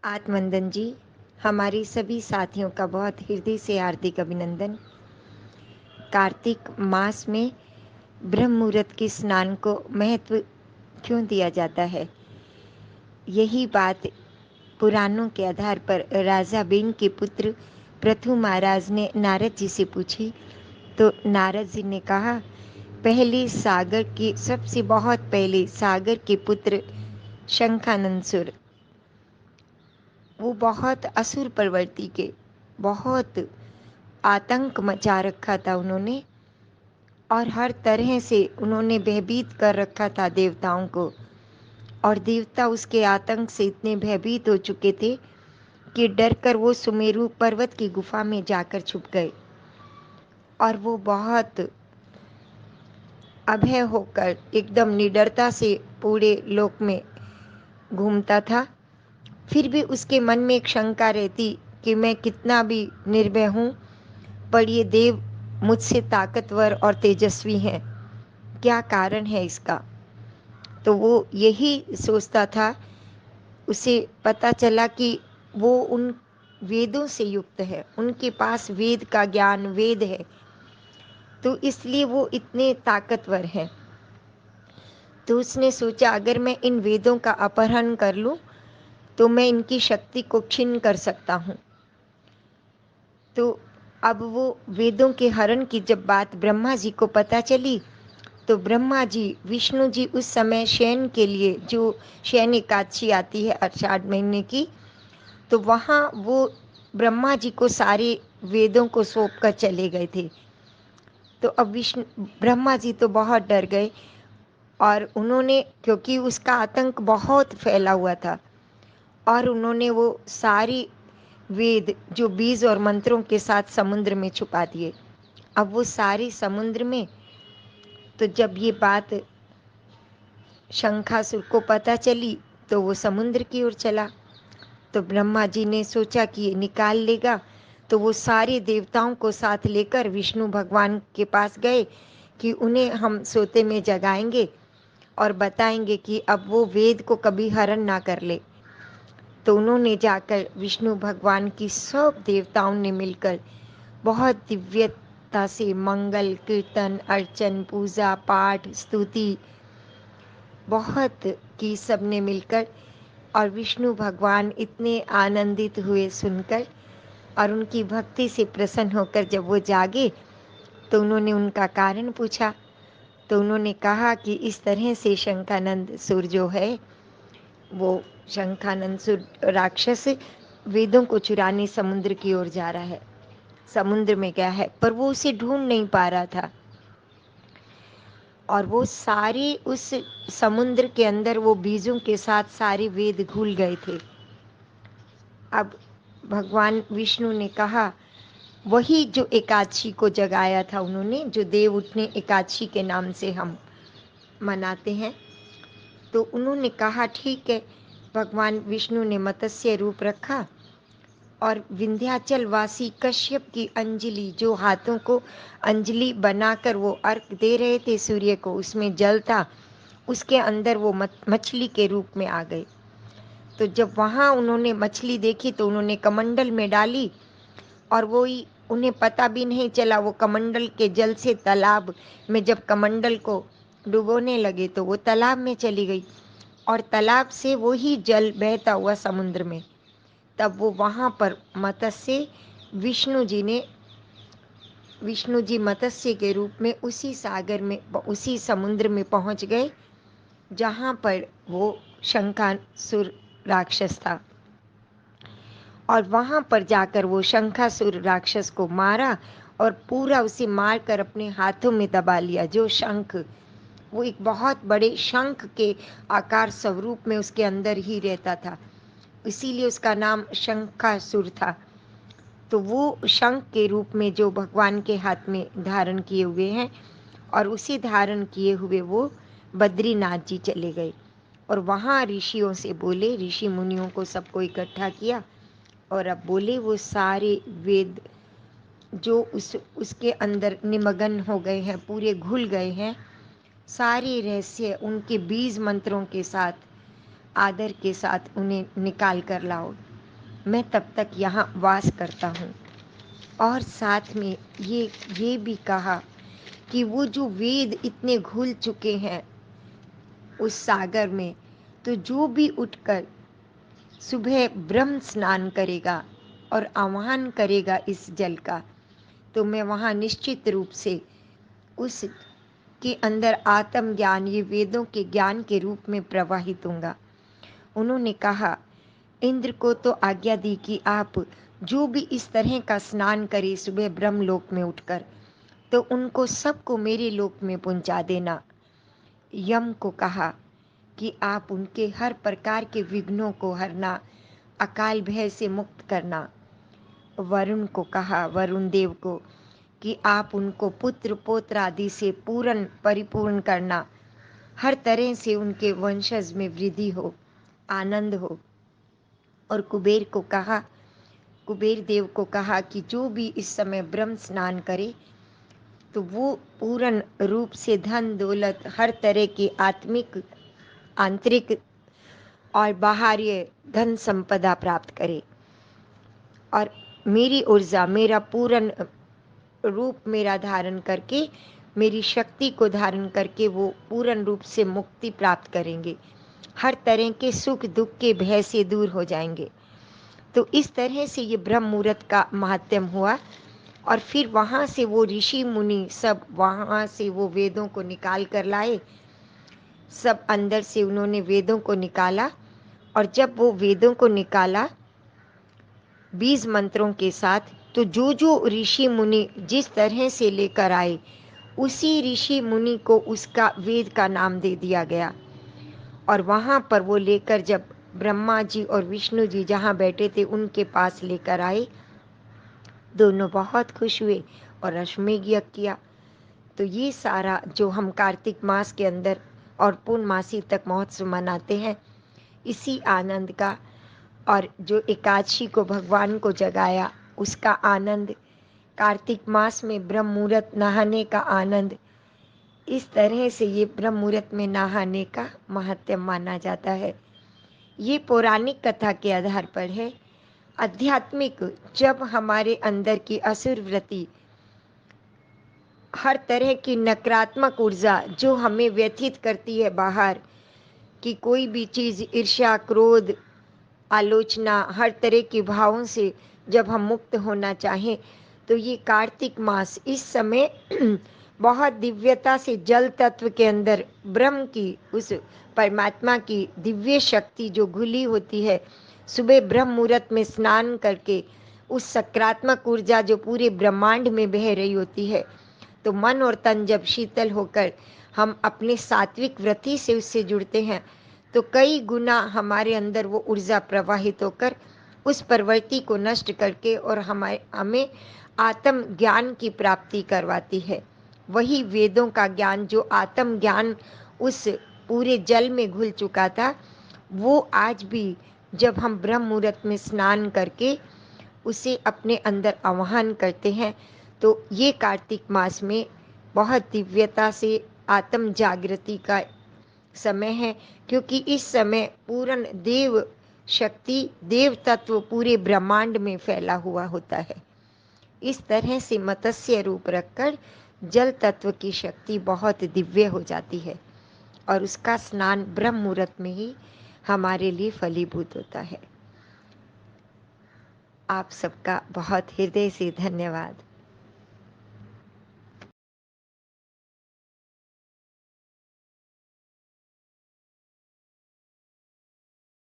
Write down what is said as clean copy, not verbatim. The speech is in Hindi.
आत्मवंदन जी, हमारे सभी साथियों का बहुत हृदय से हार्दिक अभिनंदन। कार्तिक मास में ब्रह्म मुहूर्त के स्नान को महत्व क्यों दिया जाता है? यही बात पुराणों के आधार पर राजा बेन के पुत्र पृथु महाराज ने नारद जी से पूछी। तो नारद जी ने कहा, पहले सागर के सबसे बहुत पहले सागर के पुत्र शंखानंसुर, वो बहुत असुर प्रवृत्ति के, बहुत आतंक मचा रखा था उन्होंने, और हर तरह से उन्होंने भयभीत कर रखा था देवताओं को। और देवता उसके आतंक से इतने भयभीत हो चुके थे कि डर कर वो सुमेरु पर्वत की गुफा में जाकर छुप गए। और वो बहुत अभय होकर एकदम निडरता से पूरे लोक में घूमता था। फिर भी उसके मन में एक शंका रहती कि मैं कितना भी निर्भय हूँ, पर ये देव मुझसे ताकतवर और तेजस्वी हैं, क्या कारण है इसका? तो वो यही सोचता था। उसे पता चला कि वो उन वेदों से युक्त है, उनके पास वेद का ज्ञान, वेद है, तो इसलिए वो इतने ताकतवर हैं। तो उसने सोचा, अगर मैं इन वेदों का अपहरण कर लूं तो मैं इनकी शक्ति को क्षीण कर सकता हूँ। तो अब वो वेदों के हरण की जब बात ब्रह्मा जी को पता चली, तो ब्रह्मा जी, विष्णु जी उस समय शयन के लिए, जो शयन एकादशी आती है आषाढ़ महीने की, तो वहाँ वो ब्रह्मा जी को सारे वेदों को सौंप कर चले गए थे। तो अब विष्णु ब्रह्मा जी तो बहुत डर गए, और उन्होंने, क्योंकि उसका आतंक बहुत फैला हुआ था, और उन्होंने वो सारी वेद जो बीज और मंत्रों के साथ समुद्र में छुपा दिए। अब वो सारी समुद्र में, तो जब ये बात शंखासुर को पता चली तो वो समुद्र की ओर चला। तो ब्रह्मा जी ने सोचा कि ये निकाल लेगा, तो वो सारे देवताओं को साथ लेकर विष्णु भगवान के पास गए कि उन्हें हम सोते में जगाएंगे और बताएंगे कि अब वो वेद को कभी हरण ना कर ले। तो उन्होंने जाकर विष्णु भगवान की सब देवताओं ने मिलकर बहुत दिव्यता से मंगल कीर्तन, अर्चन, पूजा पाठ, स्तुति बहुत की, सबने मिलकर। और विष्णु भगवान इतने आनंदित हुए सुनकर, और उनकी भक्ति से प्रसन्न होकर जब वो जागे तो उन्होंने उनका कारण पूछा। तो उन्होंने कहा कि इस तरह से शंखानंद सुर जो है, वो शंखानंद सुर राक्षस वेदों को चुराने समुद्र की ओर जा रहा है, समुद्र में गया है, पर वो उसे ढूंढ नहीं पा रहा था। और वो सारे उस समुद्र के अंदर वो बीजों के साथ सारे वेद घुल गए थे। अब भगवान विष्णु ने कहा, वही जो एकादशी को जगाया था उन्होंने, जो देव उठने एकादशी के नाम से हम मनाते हैं, तो उन्होंने कहा ठीक है। भगवान विष्णु ने मत्स्य रूप रखा, और विंध्याचल वासी कश्यप की अंजलि, जो हाथों को अंजलि बनाकर वो अर्घ दे रहे थे सूर्य को, उसमें जल था, उसके अंदर वो मछली के रूप में आ गए। तो जब वहाँ उन्होंने मछली देखी तो उन्होंने कमंडल में डाली, और वो ही उन्हें पता भी नहीं चला, वो कमंडल के जल से तालाब में जब कमंडल को डुबोने लगे तो वो तालाब में चली गई, और तालाब से वो ही जल बहता हुआ समुद्र में। तब वो वहाँ पर मत्स्य विष्णु जी मत्स्य के रूप में उसी सागर में, उसी समुद्र में पहुँच गए जहाँ पर वो शंखासुर राक्षस था। और वहाँ पर जाकर वो शंखासुर राक्षस को मारा, और पूरा उसे मारकर अपने हाथों में दबा लिया। जो शंख, वो एक बहुत बड़े शंख के आकार स्वरूप में उसके अंदर ही रहता था, इसीलिए उसका नाम शंखासुर था। तो वो शंख के रूप में जो भगवान के हाथ में धारण किए हुए हैं, और उसी धारण किए हुए वो बद्रीनाथ जी चले गए, और वहाँ ऋषियों से बोले, ऋषि मुनियों को सबको इकट्ठा किया, और अब बोले वो सारे वेद जो उसके अंदर निमग्न हो गए हैं, पूरे घुल गए हैं, सारे रहस्य उनके बीज मंत्रों के साथ, आदर के साथ उन्हें निकाल कर लाओ। मैं तब तक यहाँ वास करता हूँ। और साथ में ये भी कहा कि वो जो वेद इतने घुल चुके हैं उस सागर में, तो जो भी उठकर सुबह ब्रह्म स्नान करेगा और आह्वान करेगा इस जल का, तो मैं वहाँ निश्चित रूप से उस के अंदर आत्म ज्ञान, ये वेदों के ज्ञान के रूप में प्रवाहित होगा। उन्होंने कहा, इंद्र को तो आज्ञा दी कि आप जो भी इस तरह का स्नान करे सुबह ब्रह्मलोक में उठकर, तो उनको सबको मेरे लोक में पहुंचा देना। यम को कहा कि आप उनके हर प्रकार के विघ्नों को हरना, अकाल भय से मुक्त करना। वरुण को कहा, वरुण देव को, कि आप उनको पुत्र पौत्र आदि से पूर्ण परिपूर्ण करना, हर तरह से उनके वंशज में वृद्धि हो, आनंद हो। और कुबेर को कहा, कुबेर देव को कहा कि जो भी इस समय ब्रह्म स्नान करे, तो वो पूर्ण रूप से धन दौलत, हर तरह की आत्मिक, आंतरिक और बाहरी धन संपदा प्राप्त करे, और मेरी ऊर्जा, मेरा पूर्ण रूप मेरा धारण करके, मेरी शक्ति को धारण करके वो पूर्ण रूप से मुक्ति प्राप्त करेंगे, हर तरह के सुख दुख के भय से दूर हो जाएंगे। तो इस तरह से ये ब्रह्म मुहूर्त का महात्म्य हुआ। और फिर वहाँ से वो ऋषि मुनि सब वहाँ से वो वेदों को निकाल कर लाए, सब अंदर से उन्होंने वेदों को निकाला। और जब वो वेदों को निकाला 20 मंत्रों के साथ, तो जो जो ऋषि मुनि जिस तरह से लेकर आए, उसी ऋषि मुनि को उसका वेद का नाम दे दिया गया। और वहाँ पर वो लेकर जब ब्रह्मा जी और विष्णु जी जहाँ बैठे थे उनके पास लेकर आए, दोनों बहुत खुश हुए और अश्वमेध यज्ञ किया। तो ये सारा जो हम कार्तिक मास के अंदर और पूर्णमासी तक महोत्सव मनाते हैं, इसी आनंद का, और जो एकादशी को भगवान को जगाया उसका आनंद, कार्तिक मास में ब्रह्म मुहूर्त नहाने का आनंद, इस तरह से ये ब्रह्म मुहूर्त में नहाने का महत्व माना जाता है। ये पौराणिक कथा के आधार पर है। आध्यात्मिक, जब हमारे अंदर की असुर वृत्ति, हर तरह की नकारात्मक ऊर्जा जो हमें व्यथित करती है बाहर, कि कोई भी चीज़ ईर्ष्या, क्रोध, आलोचना, हर तरह के भावों से जब हम मुक्त होना चाहें, तो ये कार्तिक मास इस समय बहुत दिव्यता से जल तत्व के अंदर ब्रह्म की, उस परमात्मा की दिव्य शक्ति जो घुली होती है, सुबह ब्रह्म मुहूर्त में स्नान करके उस सकारात्मक ऊर्जा जो पूरे ब्रह्मांड में बह रही होती है, तो मन और तन जब शीतल होकर हम अपने सात्विक वृत्ति से उससे जुड़ते हैं, तो कई गुना हमारे अंदर वो ऊर्जा प्रवाहित होकर उस प्रवृत्ति को नष्ट करके और हमें आत्म ज्ञान की प्राप्ति करवाती है। वही वेदों का ज्ञान, जो आत्म ज्ञान उस पूरे जल में घुल चुका था, वो आज भी जब हम ब्रह्म मुहूर्त में स्नान करके उसे अपने अंदर आवाहन करते हैं, तो ये कार्तिक मास में बहुत दिव्यता से आत्म जागृति का समय है। क्योंकि इस समय पूर्ण देव शक्ति, देव तत्व पूरे ब्रह्मांड में फैला हुआ होता है। इस तरह से मत्स्य रूप रखकर जल तत्व की शक्ति बहुत दिव्य हो जाती है, और उसका स्नान ब्रह्म मुहूर्त में ही हमारे लिए फलीभूत होता है। आप सबका बहुत हृदय से धन्यवाद।